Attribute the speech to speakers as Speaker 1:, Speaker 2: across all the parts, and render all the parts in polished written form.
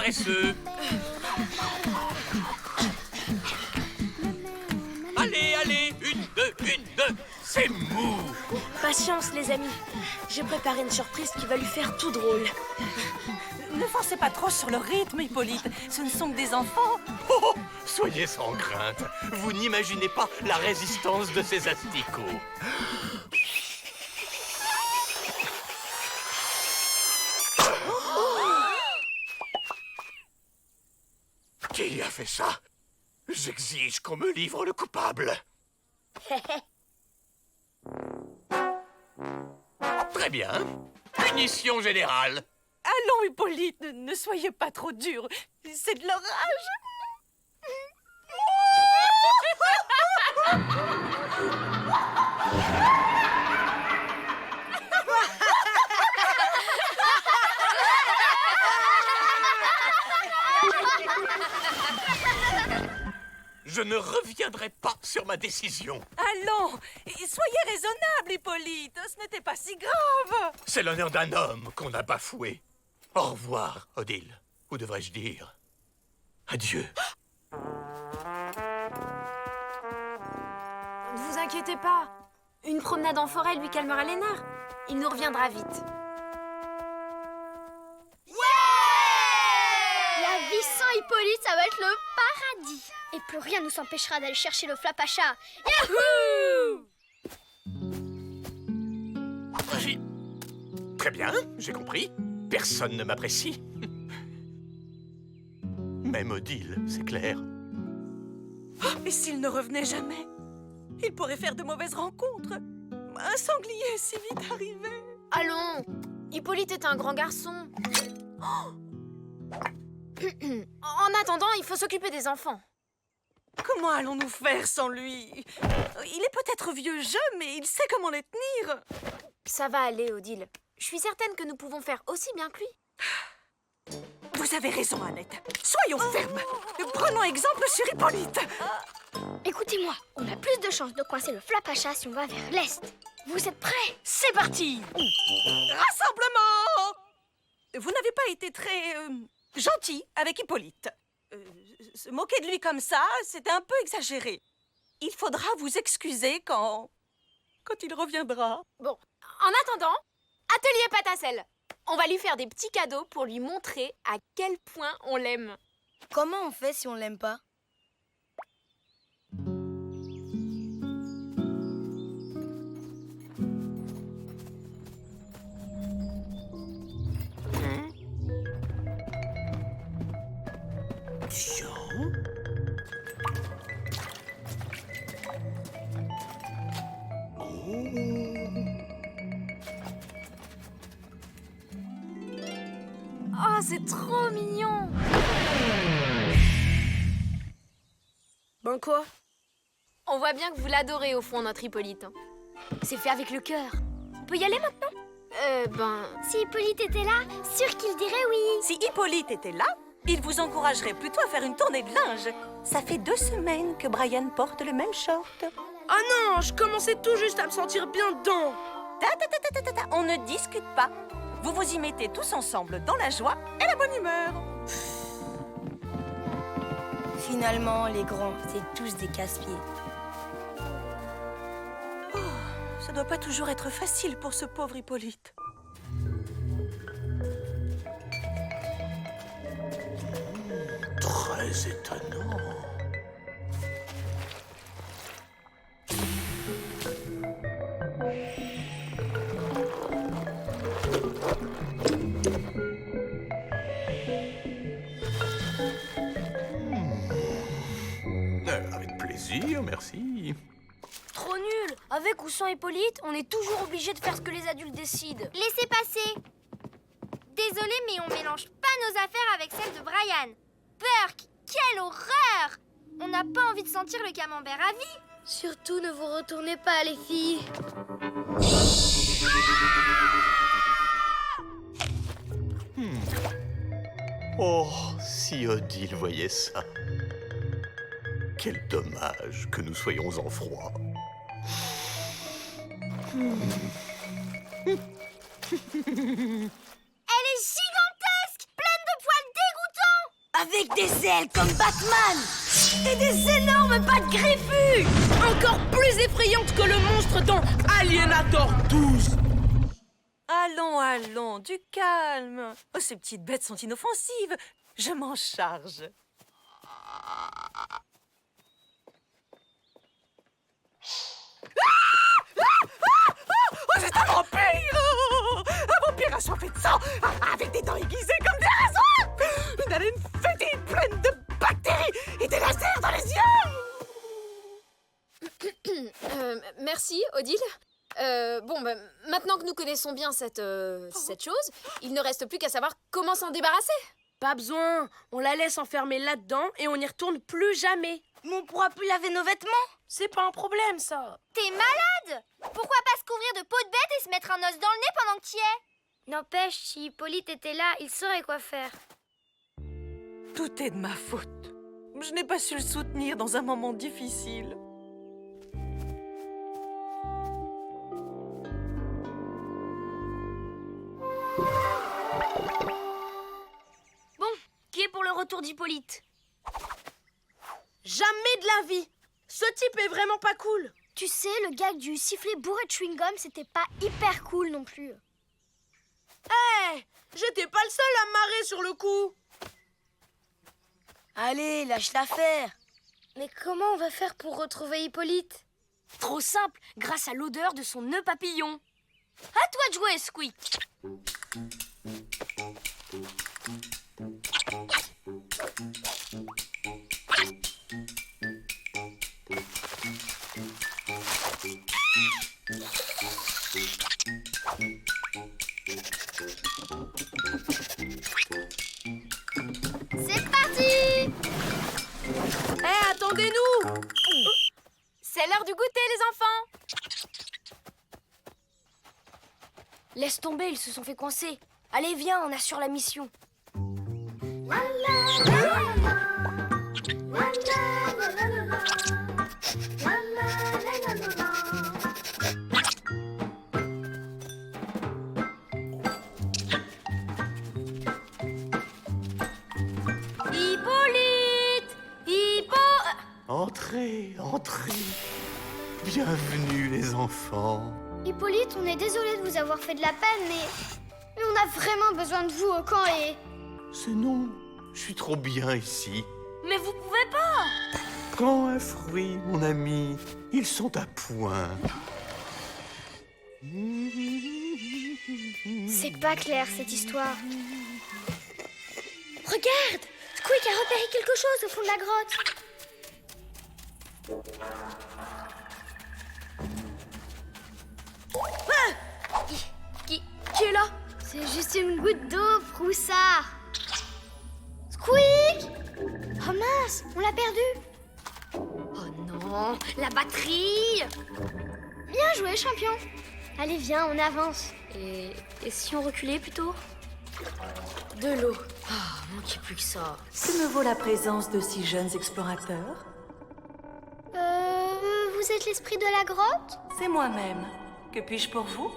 Speaker 1: paresseux. Allez, allez, une, deux, c'est mou.
Speaker 2: Patience, les amis. J'ai préparé une surprise qui va lui faire tout drôle.
Speaker 3: Ne forcez pas trop sur le rythme, Hippolyte. Ce ne sont que des enfants.
Speaker 1: Oh, soyez sans crainte. Vous n'imaginez pas la résistance de ces asticots. Qui a fait ça? J'exige qu'on me livre le coupable. Très bien. Punition générale.
Speaker 3: Allons, Hippolyte, ne soyez pas trop dur. C'est de l'orage.
Speaker 1: Je ne reviendrai pas sur ma décision.
Speaker 3: Allons, soyez raisonnable, Hippolyte. Ce n'était pas si grave.
Speaker 1: C'est l'honneur d'un homme qu'on a bafoué. Au revoir, Odile. Ou devrais-je dire adieu.
Speaker 2: Ne vous inquiétez pas. Une promenade en forêt lui calmera les nerfs. Il nous reviendra vite.
Speaker 4: La vie sans Hippolyte, ça va être le paradis. Et plus rien ne nous empêchera d'aller chercher le Flapacha. Yahoo!
Speaker 1: Très bien, j'ai compris. Personne ne m'apprécie. Même Odile, c'est clair.
Speaker 3: Et s'il ne revenait jamais? Il pourrait faire de mauvaises rencontres. Un sanglier si vite arrivé.
Speaker 2: Allons. Hippolyte est un grand garçon. Oh. En attendant, il faut s'occuper des enfants.
Speaker 3: Comment allons-nous faire sans lui? Il est peut-être vieux jeu, mais il sait comment les tenir.
Speaker 2: Ça va aller, Odile. Je suis certaine que nous pouvons faire aussi bien que lui.
Speaker 3: Vous avez raison, Annette. Soyons fermes. Prenons exemple sur Hippolyte.
Speaker 4: Écoutez-moi, on a plus de chances de coincer le Flapacha si on va vers l'est. Vous êtes prêts?
Speaker 3: C'est parti. Rassemblement. Vous n'avez pas été très gentil avec Hippolyte. Se moquer de lui comme ça, c'était un peu exagéré. Il faudra vous excuser quand il reviendra.
Speaker 2: Bon, en attendant, atelier Patacelle. On va lui faire des petits cadeaux pour lui montrer à quel point on l'aime.
Speaker 5: Comment on fait si on l'aime pas?
Speaker 1: Jean?
Speaker 2: Oh, c'est trop mignon.
Speaker 5: Ben quoi?
Speaker 2: On voit bien que vous l'adorez au fond, notre Hippolyte.
Speaker 4: C'est fait avec le cœur. On peut y aller maintenant?
Speaker 2: Si
Speaker 4: Si Hippolyte était là, sûr qu'il dirait oui.
Speaker 3: Si Hippolyte était là, il vous encouragerait plutôt à faire une tournée de linge. Ça fait 2 semaines que Brian porte le même short.
Speaker 5: Ah non, je commençais tout juste à me sentir bien dedans.
Speaker 3: On ne discute pas. Vous vous y mettez tous ensemble dans la joie et la bonne humeur.
Speaker 5: Finalement, les grands, c'est tous des casse-pieds.
Speaker 3: Ça doit pas toujours être facile pour ce pauvre Hippolyte.
Speaker 1: Très étonnant. Avec plaisir, merci.
Speaker 4: Trop nul. Avec ou sans Hippolyte, on est toujours obligé de faire ce que les adultes décident. Laissez passer. Désolé, mais on mélange pas nos affaires avec celles de Brian. Burke, quelle horreur! On n'a pas envie de sentir le camembert à vie. Surtout, ne vous retournez pas, les filles.
Speaker 1: Oh, si Odile voyait ça. Quel dommage que nous soyons en froid.
Speaker 4: Elle est gigantesque, pleine de poils dégoûtants.
Speaker 3: des ailes comme Batman et des énormes pattes griffues.
Speaker 5: Encore plus effrayante que le monstre dans Alienator 12.
Speaker 3: Allons, allons, du calme. Oh, ces petites bêtes sont inoffensives. Je m'en charge. Oh, c'est un vampire! Un vampire assoiffé de sang, avec des dents aiguisées comme des rasoirs! Une haleine fétide pleine de bactéries et des lasers dans les yeux!
Speaker 2: Merci, Odile. Maintenant que nous connaissons bien cette chose, il ne reste plus qu'à savoir comment s'en débarrasser.
Speaker 5: Pas besoin, on la laisse enfermer là-dedans et on n'y retourne plus jamais.
Speaker 4: Mais on pourra plus laver nos vêtements.
Speaker 5: C'est pas un problème, ça.
Speaker 4: T'es malade? Pourquoi pas se couvrir de peau de bête et se mettre un os dans le nez pendant que t'y es? N'empêche, si Hippolyte était là, il saurait quoi faire.
Speaker 3: Tout est de ma faute. Je n'ai pas su le soutenir dans un moment difficile.
Speaker 4: Bon, qui est pour le retour d'Hippolyte?
Speaker 5: Jamais de la vie. Ce type est vraiment pas cool.
Speaker 4: Tu sais, le gag du sifflet bourré de chewing-gum, c'était pas hyper cool non plus.
Speaker 5: Hé, j'étais pas le seul à me marrer sur le coup. Allez, lâche l'affaire.
Speaker 4: Mais comment on va faire pour retrouver Hippolyte? Trop simple, grâce à l'odeur de son nœud papillon. À toi de jouer, Squeak. C'est parti!
Speaker 5: Hé, attendez-nous.
Speaker 2: C'est l'heure du goûter, les enfants.
Speaker 4: Laisse tomber, ils se sont fait coincer. Allez, viens, on assure la mission. Hippolyte!
Speaker 1: Entrez, entrez. Bienvenue, les enfants.
Speaker 4: Hippolyte, on est désolé de vous avoir fait de la peine, mais on a vraiment besoin de vous au camp et...
Speaker 1: C'est non, je suis trop bien ici.
Speaker 4: Mais vous pouvez pas!
Speaker 1: Prends un fruit, mon ami. Ils sont à point.
Speaker 4: C'est pas clair, cette histoire. Regarde! Squeak a repéré quelque chose au fond de la grotte. Qui est là? C'est juste une goutte d'eau, Froussard. Squeak! Oh mince, on l'a perdu. Oh non, la batterie! Bien joué, champion. Allez, viens, on avance. Et si on reculait plutôt? De l'eau. Ah, manquait plus que ça.
Speaker 3: Que me vaut la présence de si jeunes explorateurs?
Speaker 4: Vous êtes l'esprit de la grotte?
Speaker 3: C'est moi-même. Que puis-je pour vous?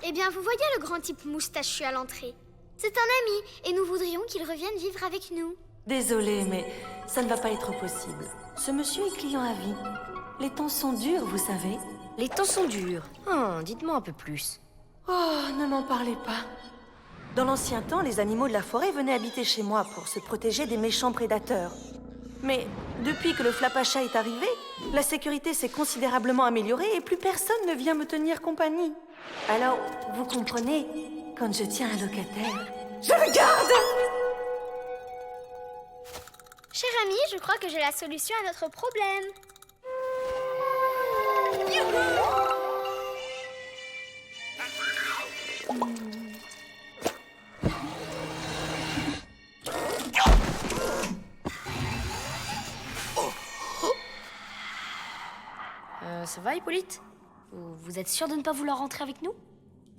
Speaker 4: Eh bien, vous voyez le grand type moustachu à l'entrée. C'est un ami, et nous voudrions qu'il revienne vivre avec nous.
Speaker 3: Désolée, mais ça ne va pas être possible. Ce monsieur est client à vie. Les temps sont durs, vous savez.
Speaker 4: Les temps sont durs. Dites-moi un peu plus.
Speaker 3: Oh, ne m'en parlez pas. Dans l'ancien temps, les animaux de la forêt venaient habiter chez moi pour se protéger des méchants prédateurs. Mais depuis que le Flapacha est arrivé, la sécurité s'est considérablement améliorée et plus personne ne vient me tenir compagnie. Alors, vous comprenez, quand je tiens un locataire, je le garde!
Speaker 4: Cher ami, je crois que j'ai la solution à notre problème. Ça va, Hippolyte? Vous êtes sûr de ne pas vouloir rentrer avec nous?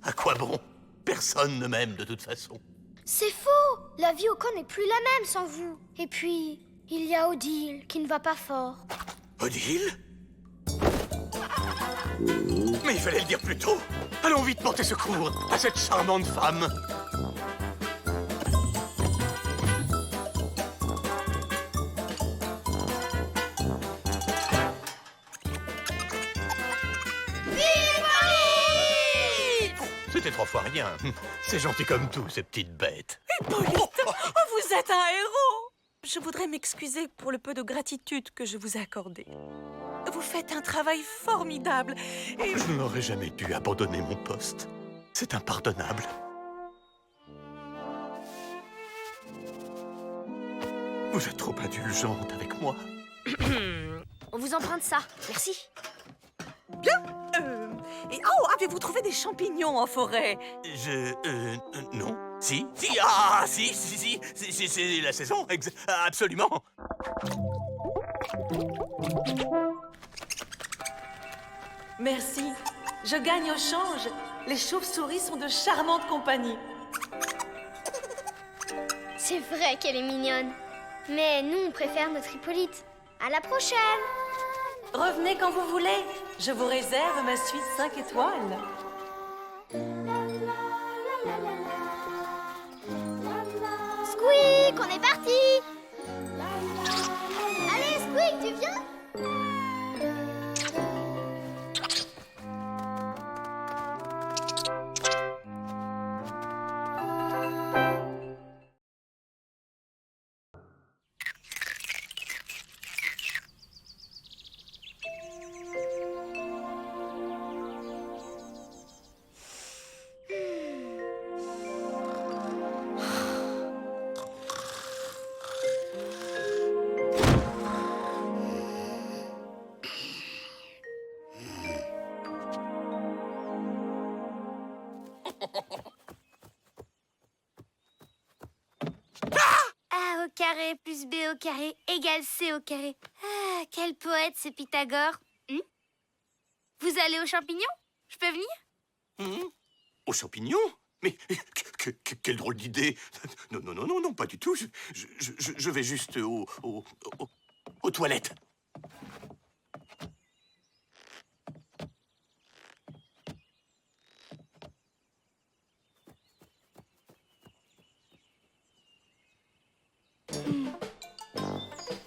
Speaker 1: À quoi bon? Personne ne m'aime de toute façon.
Speaker 4: C'est faux! La vie au camp n'est plus la même sans vous. Et puis, il y a Odile qui ne va pas fort.
Speaker 1: Odile? Mais il fallait le dire plus tôt. Allons vite porter secours à cette charmante femme. c'était 3 fois rien. C'est gentil comme tout, ces petites bêtes.
Speaker 3: Hippolyte, oh, vous êtes un héros. Je voudrais m'excuser pour le peu de gratitude que je vous ai accordé. Vous faites un travail formidable et...
Speaker 1: Je n'aurais jamais dû abandonner mon poste. C'est impardonnable. Vous êtes trop indulgente avec moi.
Speaker 4: On vous emprunte ça. Merci.
Speaker 3: Et oh, avez-vous trouvé des champignons en forêt?
Speaker 1: Non. Si, c'est la saison, absolument.
Speaker 3: Merci. Je gagne au change. Les chauves-souris sont de charmante compagnie.
Speaker 4: C'est vrai qu'elle est mignonne. Mais nous, on préfère notre Hippolyte. À la prochaine.
Speaker 3: Revenez quand vous voulez. Je vous réserve ma suite 5 étoiles.
Speaker 4: Squeak, on est parti. Allez, Squeak, tu viens? A au carré plus B au carré égale C au carré. Ah, quel poète ce Pythagore. Vous allez aux champignons? Je peux venir?
Speaker 1: Aux champignons? Mais quelle drôle d'idée. Non, pas du tout. Je vais juste aux toilettes.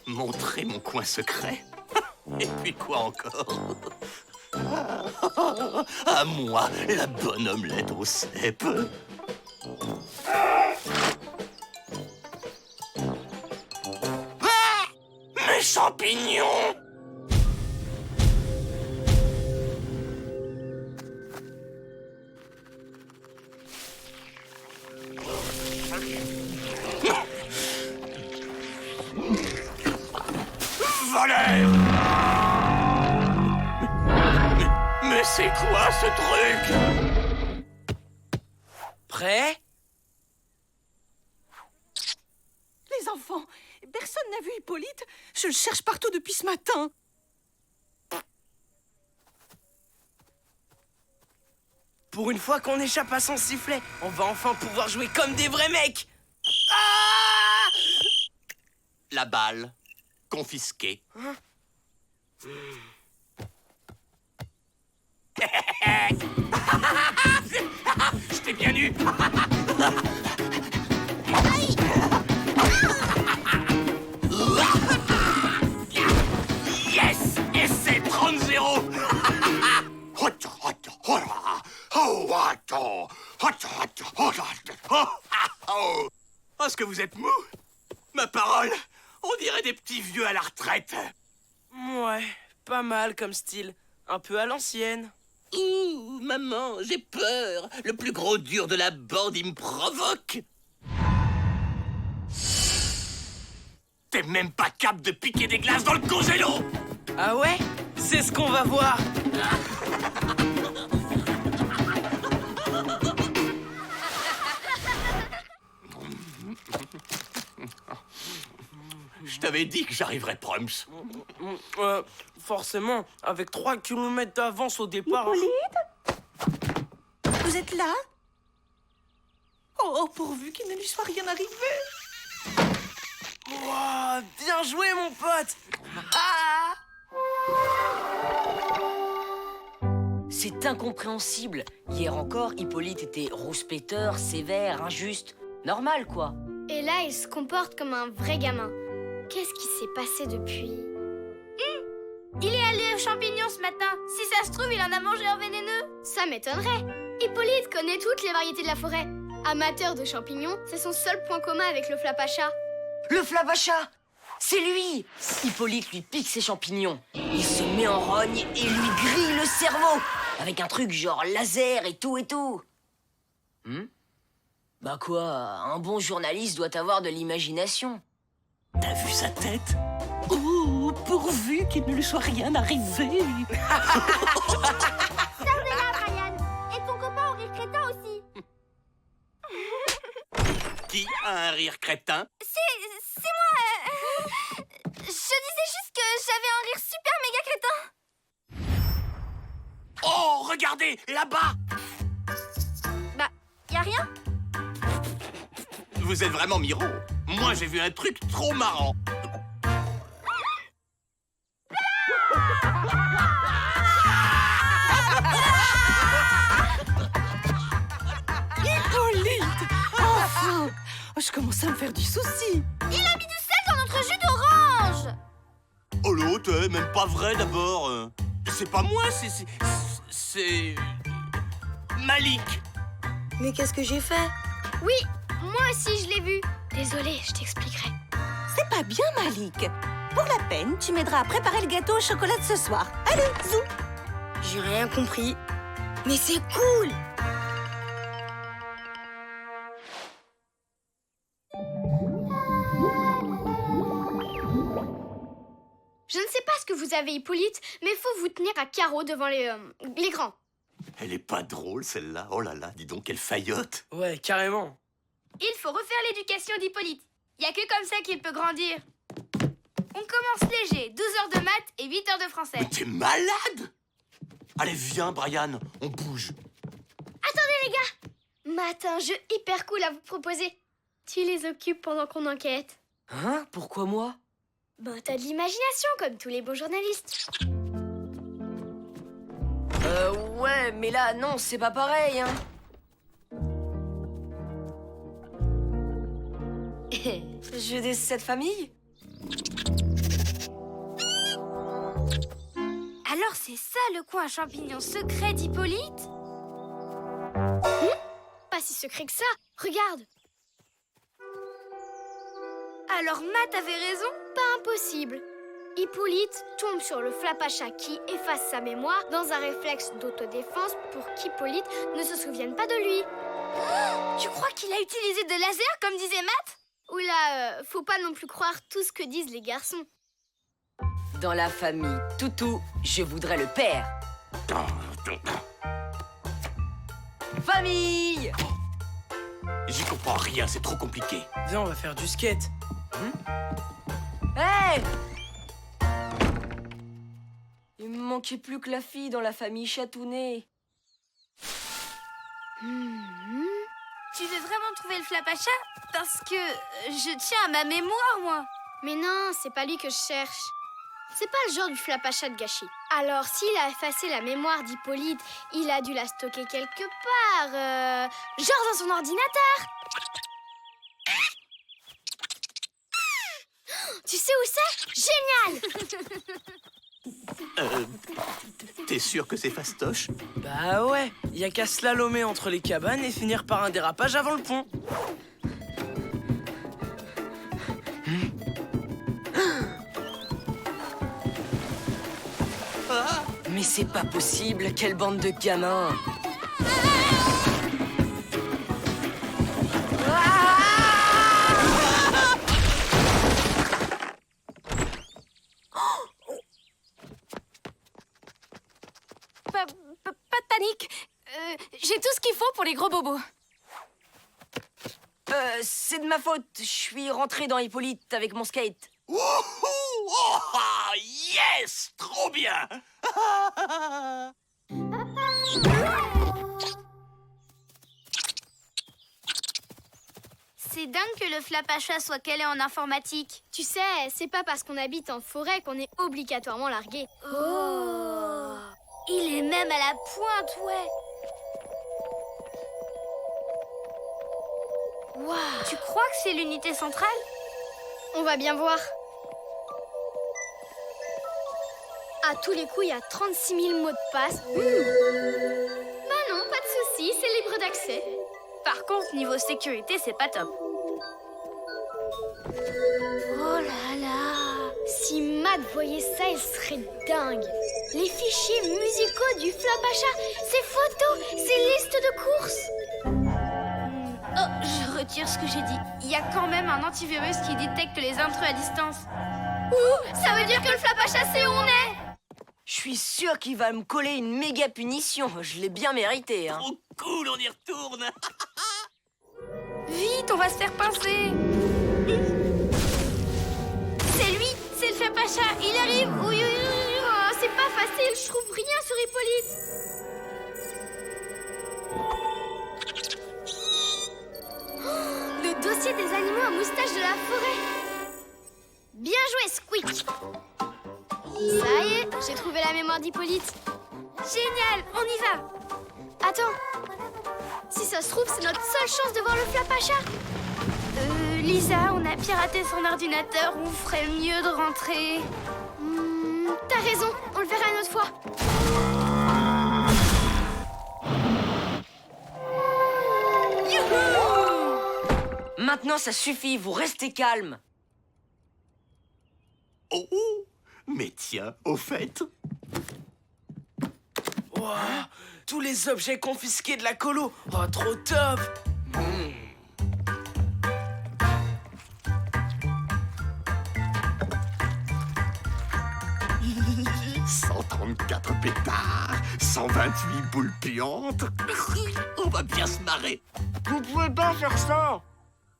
Speaker 1: Montrer mon coin secret? Et puis quoi encore? À moi, la bonne omelette au cèpe. Mes champignons! Voleur! Mais c'est quoi ce truc?
Speaker 5: Prêt?
Speaker 3: Les enfants, personne n'a vu Hippolyte. Je le cherche partout depuis ce matin.
Speaker 5: Pour une fois qu'on échappe à son sifflet, on va enfin pouvoir jouer comme des vrais mecs. Ah!
Speaker 1: La balle. Confisquée. Je t'ai bien eu. Yes! Et c'est 30-0. Oh, est-ce que vous êtes mou? Ma parole, on dirait des petits vieux à la retraite.
Speaker 5: Ouais, pas mal comme style. Un peu à l'ancienne.
Speaker 1: Ouh, maman, j'ai peur. Le plus gros dur de la bande, il me provoque. T'es même pas capable de piquer des glaces dans le congélo.
Speaker 5: Ah ouais? C'est ce qu'on va voir.
Speaker 1: Je t'avais dit que j'arriverais Prums.
Speaker 5: Forcément, avec 3 km d'avance au départ.
Speaker 3: Hippolyte? Vous êtes là? Oh, pourvu qu'il ne lui soit rien arrivé.
Speaker 5: Wow, bien joué, mon pote. Ah!
Speaker 6: C'est incompréhensible. Hier encore, Hippolyte était rouspéteur, sévère, injuste. Normal, quoi.
Speaker 4: Et là, il se comporte comme un vrai gamin. Qu'est-ce qui s'est passé depuis? Il est allé aux champignons ce matin. Si ça se trouve, il en a mangé un vénéneux. Ça m'étonnerait. Hippolyte connaît toutes les variétés de la forêt. Amateur de champignons, c'est son seul point commun avec le flapacha.
Speaker 6: Le flapacha! C'est lui! Hippolyte lui pique ses champignons. Il se met en rogne et lui grille le cerveau. Avec un truc genre laser et tout et tout. Bah quoi, un bon journaliste doit avoir de l'imagination.
Speaker 5: T'as vu sa tête? Oh, pourvu qu'il ne lui soit rien arrivé.
Speaker 4: Là, Brian. Et ton copain au rire crétin aussi.
Speaker 1: Qui a un rire crétin?
Speaker 4: C'est moi. Je disais juste que j'avais un rire super méga crétin.
Speaker 1: Oh, regardez, là-bas!
Speaker 4: Bah, y a rien.
Speaker 1: Vous êtes vraiment Miro. Moi, j'ai vu un truc trop marrant.
Speaker 3: Hippolyte! Enfin! Je commence à me faire du souci.
Speaker 4: Il a mis du sel dans notre jus d'orange.
Speaker 1: Oh, l'autre, même pas vrai d'abord. C'est pas moi, c'est... Malik.
Speaker 6: Mais qu'est-ce que j'ai fait?
Speaker 4: Oui, moi aussi je l'ai vu. Désolée, je t'expliquerai.
Speaker 3: C'est pas bien, Malik. Pour la peine, tu m'aideras à préparer le gâteau au chocolat de ce soir. Allez, zou!
Speaker 6: J'ai rien compris. Mais c'est cool!
Speaker 4: Je ne sais pas ce que vous avez, Hippolyte, mais faut vous tenir à carreau devant les grands.
Speaker 1: Elle est pas drôle, celle-là. Oh là là, dis donc, quelle faillotte.
Speaker 5: Ouais, carrément.
Speaker 4: Il faut refaire l'éducation d'Hippolyte. Il n'y a que comme ça qu'il peut grandir. On commence léger, 12 heures de maths et 8 heures de français.
Speaker 1: Mais t'es malade! Allez, viens, Brian, on bouge.
Speaker 4: Attendez les gars! Math, un jeu hyper cool à vous proposer. Tu les occupes pendant qu'on enquête.
Speaker 6: Hein? Pourquoi moi?
Speaker 4: Bah t'as de l'imagination comme tous les bons journalistes.
Speaker 6: Ouais, mais là, non, c'est pas pareil, hein. Je des cette famille?
Speaker 4: Alors c'est ça le coin champignon secret d'Hippolyte? Pas si secret que ça, regarde. Alors Matt avait raison, pas impossible. Hippolyte tombe sur le flapacha qui efface sa mémoire dans un réflexe d'autodéfense pour qu'Hippolyte ne se souvienne pas de lui. Oh, tu crois qu'il a utilisé de laser comme disait Matt? Oula, faut pas non plus croire tout ce que disent les garçons.
Speaker 6: Dans la famille Toutou, je voudrais le père. Famille!
Speaker 1: J'y comprends rien, c'est trop compliqué.
Speaker 5: Viens, on va faire du skate.
Speaker 6: Hey! Il me manquait plus que la fille dans la famille Chatounet.
Speaker 4: Tu veux vraiment trouver le flapacha? Parce que je tiens à ma mémoire, moi. Mais non, c'est pas lui que je cherche. C'est pas le genre du flapacha de gâchis. Alors, s'il a effacé la mémoire d'Hippolyte, il a dû la stocker quelque part. Genre dans son ordinateur. Tu sais où c'est? Génial!
Speaker 1: T'es sûr que c'est fastoche?
Speaker 5: Bah ouais, y a qu'à slalomer entre les cabanes et finir par un dérapage avant le pont.
Speaker 6: Mais c'est pas possible, quelle bande de gamins!
Speaker 2: Pas de panique. J'ai tout ce qu'il faut pour les gros bobos.
Speaker 6: C'est de ma faute, je suis rentré dans Hippolyte avec mon skate.
Speaker 1: Wouhou! Oh, ah, yes! Trop bien!
Speaker 4: C'est dingue que le flapacha soit calé en informatique. Tu sais, c'est pas parce qu'on habite en forêt qu'on est obligatoirement largué. Oh! Il est même à la pointe, ouais. Wow. Tu crois que c'est l'unité centrale? On va bien voir. À tous les coups, il y a 36 000 mots de passe. Par contre, niveau sécurité, c'est pas top. Oh là là! Si Matt voyait ça, il serait dingue. Les fichiers musicaux du Flapacha, ses photos, ses listes de courses. Oh, je retire ce que j'ai dit. Il y a quand même un antivirus qui détecte les intrus à distance. Ouh, ça veut dire que le Flapacha sait où on est.
Speaker 6: Je suis sûre qu'il va me coller une méga punition. Je l'ai bien mérité, hein.
Speaker 1: Oh, cool, on y retourne.
Speaker 4: Vite, on va se faire pincer. C'est lui, c'est le Flapacha. Il arrive. Oui, oui, oui, oui. Oh, c'est pas facile, je trouve rien sur Hippolyte. Oh, le dossier des animaux à moustache de la forêt. Bien joué, Squeak. Ça y est, j'ai trouvé la mémoire d'Hippolyte. Génial, on y va. Attends, si ça se trouve, c'est notre seule chance de voir le Flapacha. Lisa, on a piraté son ordinateur, on ferait mieux de rentrer. T'as raison, on le verra une autre fois.
Speaker 6: Maintenant, ça suffit, vous restez calme.
Speaker 1: Oh, mais tiens, au fait...
Speaker 5: Wow, tous les objets confisqués de la colo. Oh, trop top.
Speaker 1: 134 pétards, 128 boules puantes. On va bien se marrer.
Speaker 5: Vous pouvez pas faire ça.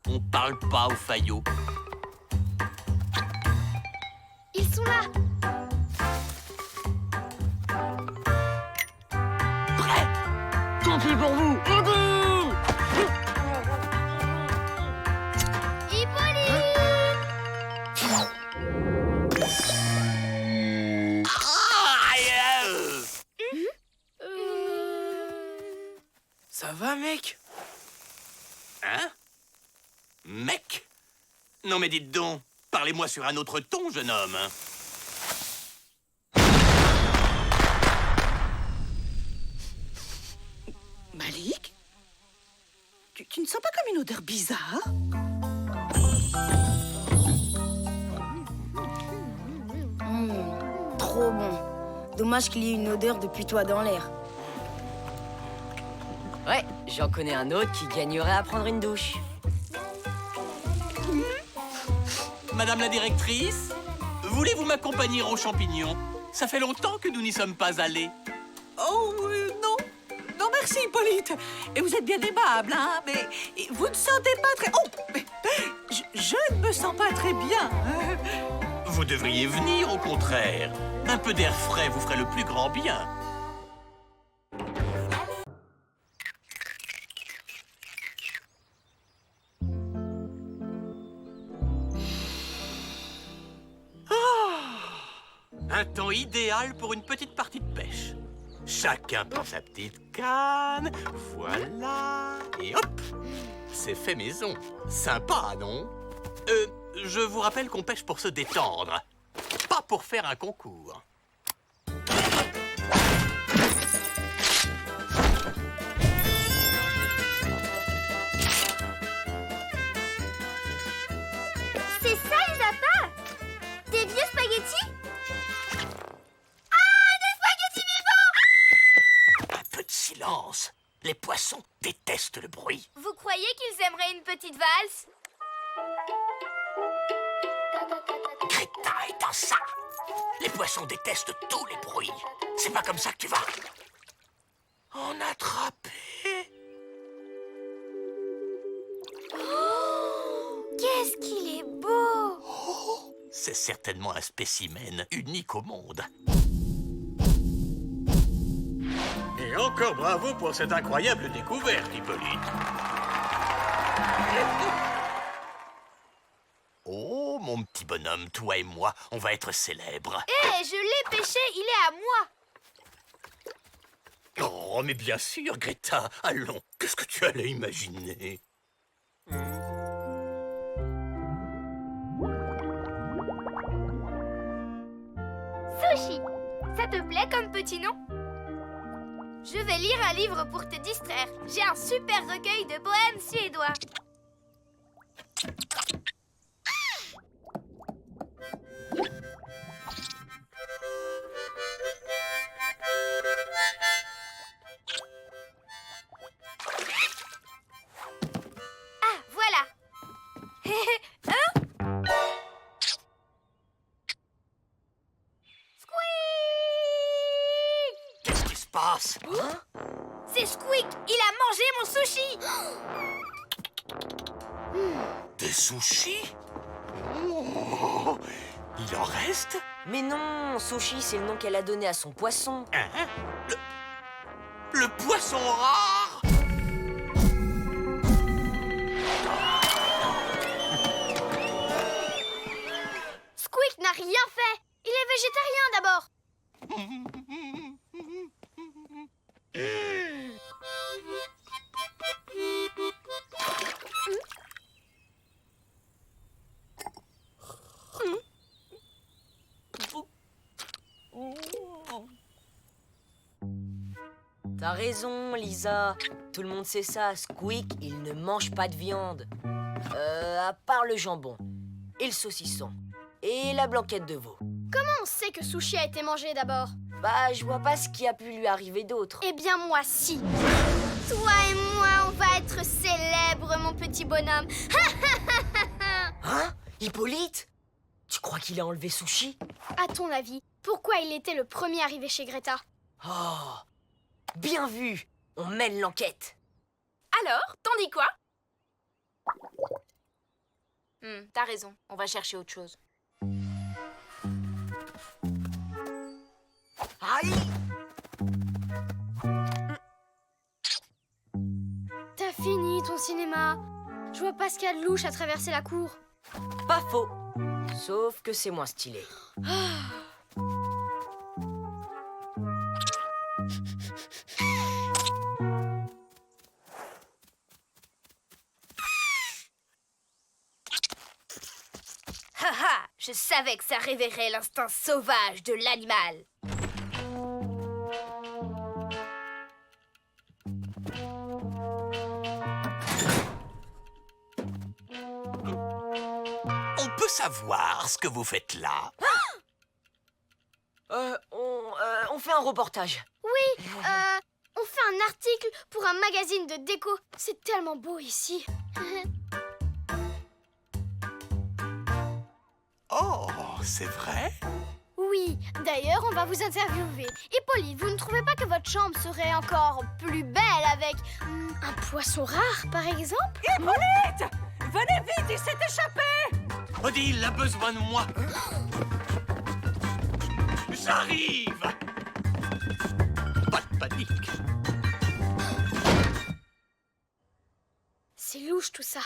Speaker 1: On parle pas au faillot.
Speaker 4: Ils sont là.
Speaker 1: Prêt?
Speaker 6: Tant pis pour vous.
Speaker 5: Ça va, mec?
Speaker 1: Hein? Mec? Non mais dites donc, parlez-moi sur un autre ton, jeune homme.
Speaker 3: Malik? Tu ne sens pas comme une odeur bizarre?
Speaker 6: Trop bon. Dommage qu'il y ait une odeur depuis toi dans l'air. Ouais, j'en connais un autre qui gagnerait à prendre une douche.
Speaker 1: Madame la directrice, voulez-vous m'accompagner aux champignons? Ça fait longtemps que nous n'y sommes pas allés.
Speaker 3: Oh, non. Non, merci, Hippolyte. Et vous êtes bien aimable, hein, mais vous ne sentez pas très... Oh, mais je ne me sens pas très bien.
Speaker 1: Vous devriez venir, au contraire. Un peu d'air frais vous ferait le plus grand bien. Un temps idéal pour une petite partie de pêche. Chacun prend sa petite canne, voilà, et hop, c'est fait maison. Sympa, non? Je vous rappelle qu'on pêche pour se détendre, pas pour faire un concours.
Speaker 4: C'est ça, les appâts? Des vieux spaghettis?
Speaker 1: Un peu de silence. Les poissons détestent le bruit.
Speaker 4: Vous croyez qu'ils aimeraient une petite valse?
Speaker 1: Crétin étant ça. Les poissons détestent tous les bruits. C'est pas comme ça que tu vas en attraper.
Speaker 4: Qu'est-ce qu'il est beau!
Speaker 1: C'est certainement un spécimen unique au monde. Et encore bravo pour cette incroyable découverte, Hippolyte. Oh, mon petit bonhomme, toi et moi, on va être célèbres.
Speaker 4: Hé, je l'ai pêché, il est à moi!
Speaker 1: Oh, mais bien sûr, Greta. Allons, qu'est-ce que tu allais imaginer?
Speaker 4: Sushi! Ça te plaît comme petit nom? Je vais lire un livre pour te distraire. J'ai un super recueil de poèmes suédois. Ah, voilà.
Speaker 1: Qu'est-ce qui se passe?
Speaker 4: C'est Squeak. Il a mangé mon sushi.
Speaker 1: Des sushis? Oh, il en reste?
Speaker 6: Mais non, Sushi, c'est le nom qu'elle a donné à son poisson.
Speaker 1: Hein? Le poisson rare?
Speaker 4: Squeak n'a rien fait. Il est végétarien d'abord.
Speaker 6: T'as raison, Lisa. Tout le monde sait ça. Squeak, il ne mange pas de viande. À part le jambon, et le saucisson, et la blanquette de veau.
Speaker 4: Comment on sait que Sushi a été mangé d'abord?
Speaker 6: Bah, je vois pas ce qui a pu lui arriver d'autre.
Speaker 4: Eh bien, moi, si. Toi et moi, on va être célèbres, mon petit bonhomme.
Speaker 6: Hein? Hippolyte? Tu crois qu'il a enlevé Sushi?
Speaker 4: À ton avis, pourquoi il était le premier arrivé chez Greta?
Speaker 6: Oh! Bien vu! On mène l'enquête.
Speaker 2: Alors, t'en dis quoi? T'as raison, on va chercher autre chose.
Speaker 6: Aïe!
Speaker 4: T'as fini ton cinéma. Je vois pas ce qu'il y a de louche à traverser la cour.
Speaker 6: Pas faux. Sauf que c'est moins stylé.
Speaker 4: Haha, je savais que ça révélerait l'instinct sauvage de l'animal.
Speaker 1: On peut savoir ce que vous faites là?
Speaker 6: On fait un reportage.
Speaker 4: Oui, on fait un article pour un magazine de déco. C'est tellement beau ici.
Speaker 1: Oh, c'est vrai?
Speaker 4: Oui, d'ailleurs, on va vous interviewer. Hippolyte, vous ne trouvez pas que votre chambre serait encore plus belle avec un poisson rare, par exemple?
Speaker 3: Hippolyte! Venez vite, il s'est échappé!
Speaker 1: Odile a besoin de moi. J'arrive! Pas de panique.
Speaker 4: C'est louche tout ça.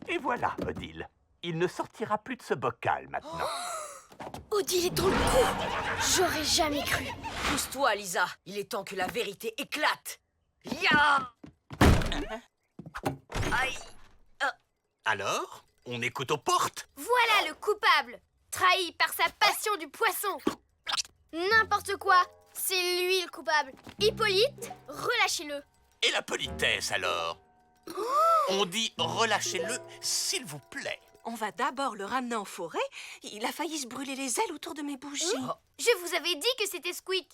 Speaker 1: Et voilà, Odile. Il ne sortira plus de ce bocal maintenant.
Speaker 4: Odile est dans le coup. J'aurais jamais cru.
Speaker 6: Pousse-toi, Lisa. Il est temps que la vérité éclate. Ya! Aïe!
Speaker 1: Alors, on écoute aux portes?
Speaker 4: Voilà le coupable, trahi par sa passion du poisson. N'importe quoi, c'est lui le coupable. Hippolyte, relâchez-le.
Speaker 1: Et la politesse alors? On dit relâchez-le, s'il vous plaît.
Speaker 3: On va d'abord le ramener en forêt. Il a failli se brûler les ailes autour de mes bougies.
Speaker 4: Je vous avais dit que c'était Squeak.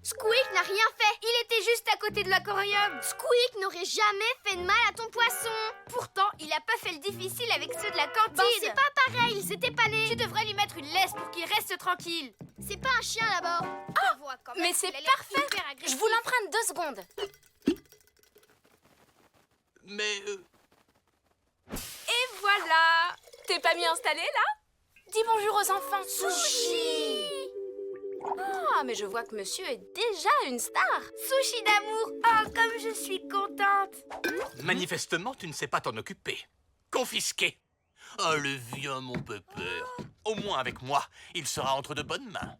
Speaker 4: Squeak n'a rien fait, il était juste à côté de l'aquarium. Squeak n'aurait jamais fait de mal à ton poisson. Pourtant, il a pas fait le difficile avec ceux de la cantine. Ben, c'est pas pareil, ils étaient pas nés. Tu devrais lui mettre une laisse pour qu'il reste tranquille. C'est pas un chien d'abord.
Speaker 2: Mais c'est parfait. Je vous l'emprunte 2 secondes.
Speaker 1: Mais...
Speaker 2: Et voilà. T'es pas mis installé, là? Dis bonjour aux enfants.
Speaker 4: Sushi.
Speaker 2: Ah, mais je vois que monsieur est déjà une star.
Speaker 4: Sushi d'amour. Oh, comme je suis contente.
Speaker 1: manifestement, tu ne sais pas t'en occuper. Confisqué. Oh, le vieux, mon pépère. Au moins avec moi, il sera entre de bonnes mains.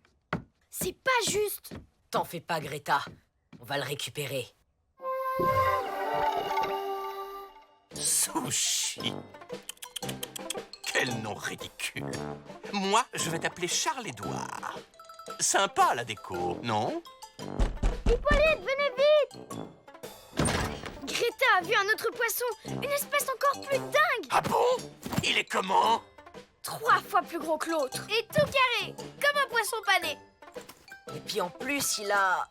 Speaker 4: C'est pas juste.
Speaker 6: T'en fais pas, Greta. On va le récupérer.
Speaker 1: Sushi. Quel nom ridicule. Moi, je vais t'appeler Charles-Édouard. Sympa, la déco, non?
Speaker 4: Hippolyte, venez vite. a vu un autre poisson, une espèce encore plus dingue,
Speaker 1: Ah bon? Il est comment?
Speaker 4: 3 fois plus gros que l'autre. Et tout carré, comme un poisson pané.
Speaker 6: Et puis en plus, il a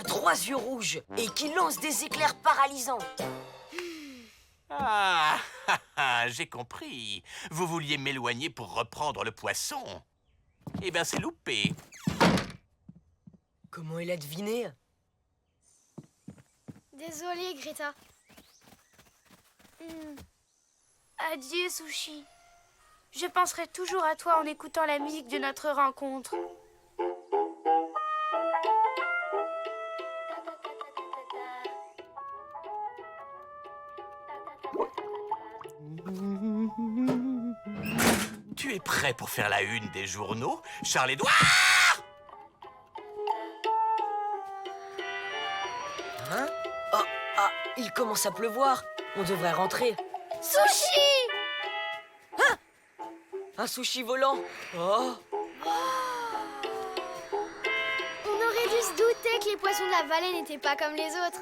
Speaker 6: 3 yeux rouges et qui lance des éclairs paralysants.
Speaker 1: Ah, j'ai compris. Vous vouliez m'éloigner pour reprendre le poisson. Eh bien, c'est loupé.
Speaker 6: Comment il a deviné?
Speaker 4: Désolée, Greta. Adieu, Sushi. Je penserai toujours à toi en écoutant la musique de notre rencontre.
Speaker 1: Tu es prêt pour faire la une des journaux, Charles-Édouard?
Speaker 6: Hein? Oh, ah, il commence à pleuvoir. On devrait rentrer.
Speaker 4: Sushi!
Speaker 6: Un sushi volant. Oh,
Speaker 4: On aurait dû se douter que les poissons de la vallée n'étaient pas comme les autres.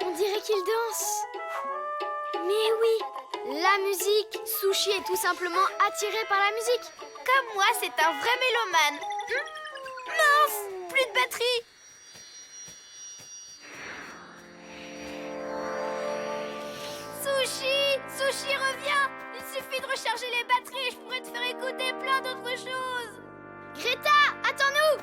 Speaker 4: On dirait qu'ils dansent. Mais oui, la musique. Sushi est tout simplement attiré par la musique. Comme moi, c'est un vrai mélomane. Mince, plus de batterie. Sushi, Sushi, reviens. Il suffit de recharger les batteries et je pourrais te faire écouter plein d'autres choses. Greta, attends-nous.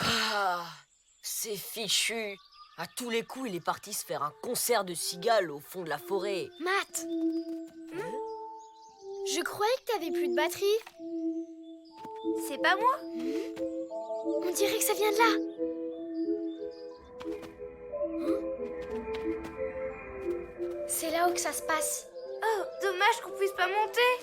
Speaker 6: ah, c'est fichu. À tous les coups, il est parti se faire un concert de cigales au fond de la forêt.
Speaker 4: Matt, je croyais que t'avais plus de batterie. C'est pas moi. On dirait que ça vient de là. C'est là où que ça se passe. Oh, dommage qu'on puisse pas monter.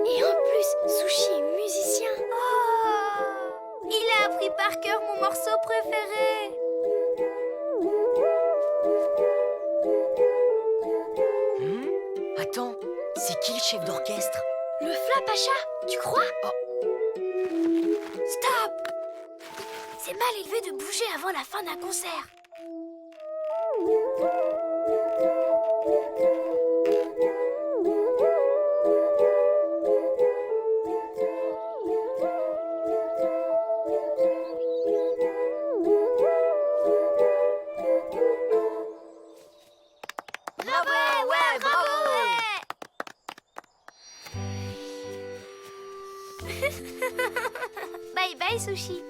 Speaker 4: Et en plus, Sushi est musicien. Oh, il a appris par cœur mon morceau préféré.
Speaker 6: Attends, c'est qui le chef d'orchestre?
Speaker 4: Le Flapacha, tu crois? Stop! C'est mal élevé de bouger avant la fin d'un concert.
Speaker 6: Bravo, ouais, bravo!
Speaker 4: Bye bye, Sushi.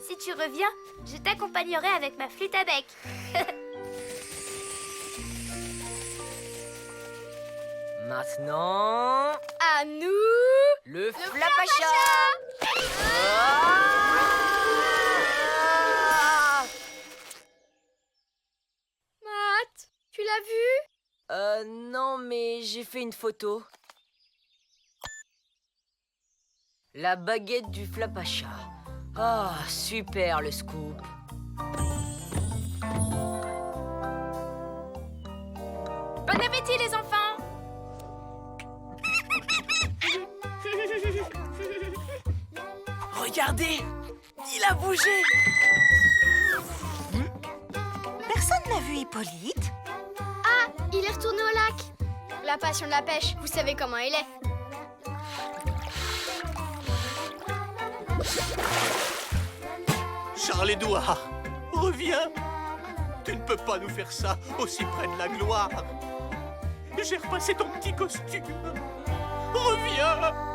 Speaker 4: Si tu reviens, je t'accompagnerai avec ma flûte à bec.
Speaker 6: Maintenant,
Speaker 4: À nous,
Speaker 6: le
Speaker 4: Flapacha!
Speaker 6: Flapacha! Ah
Speaker 4: Matt, tu l'as vu?
Speaker 6: Non, mais j'ai fait une photo. La baguette du Flapacha. Ah, super le scoop.
Speaker 2: Bon appétit, les enfants!
Speaker 5: Regardez, il a bougé.
Speaker 3: Personne n'a vu Hippolyte?
Speaker 4: Ah, il est retourné au lac. La passion de la pêche, vous savez comment il est.
Speaker 1: Charles-Édouard, reviens. Tu ne peux pas nous faire ça aussi près de la gloire. J'ai repassé ton petit costume. Reviens.